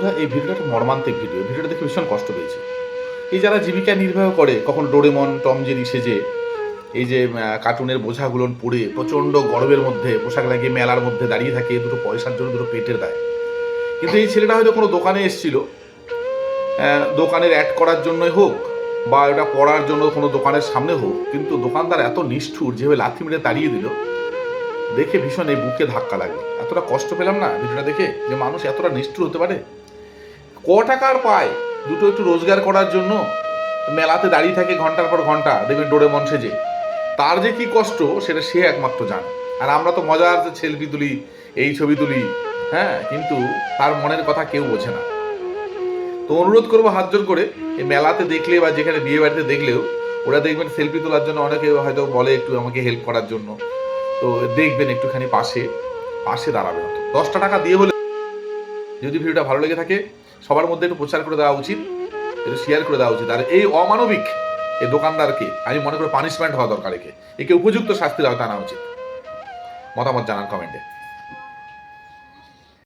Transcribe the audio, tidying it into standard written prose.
বন্ধুরা, এই ভিডিওটা একটা মর্মান্তিক ভিডিওটা দেখে ভীষণ কষ্ট পেয়েছি। এই যারা জীবিকা নির্বাহ করে, কখন ডোরেমন টম জেরি সেজে এই যে কার্টুনের বোঝাগুলো পড়ে প্রচণ্ড গরমের মধ্যে পোশাক লাগিয়ে মেলার মধ্যে দাঁড়িয়ে থাকে দুটো পয়সার জন্য, দুটো পেটের দায়। কিন্তু এই ছেলেটা হয়তো কোনো দোকানে এসেছিল, দোকানের অ্যাড করার জন্যই হোক বা এটা পড়ার জন্য কোনো দোকানের সামনে হোক, কিন্তু দোকানদার এত নিষ্ঠুর, যেভাবে লাথি মেরে তাড়িয়ে দিল, দেখে ভীষণ এই বুকে ধাক্কা লাগলো। এতটা কষ্ট পেলাম না ভিডিওটা দেখে, যে মানুষ এতটা নিষ্ঠুর হতে পারে। টাকার পায় দুটো একটু রোজগার করার জন্য, মেলাতে দাঁড়িয়ে থাকে ঘন্টার পর ঘন্টা, দেখবেন ডোরেমন সেজে। তার যে কি কষ্ট সেটা সে একমাত্র জানে। আর আমরা তো মজার সেলফি তুলি, এই ছবি তুলি, হ্যাঁ, কিন্তু তার মনের কথা কেউ বোঝে না। তো অনুরোধ করবো হাত জোর করে, এই মেলাতে দেখলে বা যেখানে বিয়ে বাড়িতে দেখলেও ওরা দেখবেন সেলফি তোলার জন্য অনেকে হয়তো বলে একটু আমাকে হেল্প করার জন্য, তো দেখবেন একটুখানি পাশে দাঁড়াবেন। 10টা টাকা দিয়ে হলে, যদি ভিডিওটা ভালো লেগে থাকে সবার মধ্যে একটু প্রচার করে দেওয়া উচিত, একটু শেয়ার করে দেওয়া উচিত। আর এই অমানবিক এই দোকানদারকে আমি মনে করি পানিশমেন্ট হওয়া দরকার, একে উপযুক্ত শাস্তির আওতায় আনা উচিত। মতামত জানান কমেন্টে।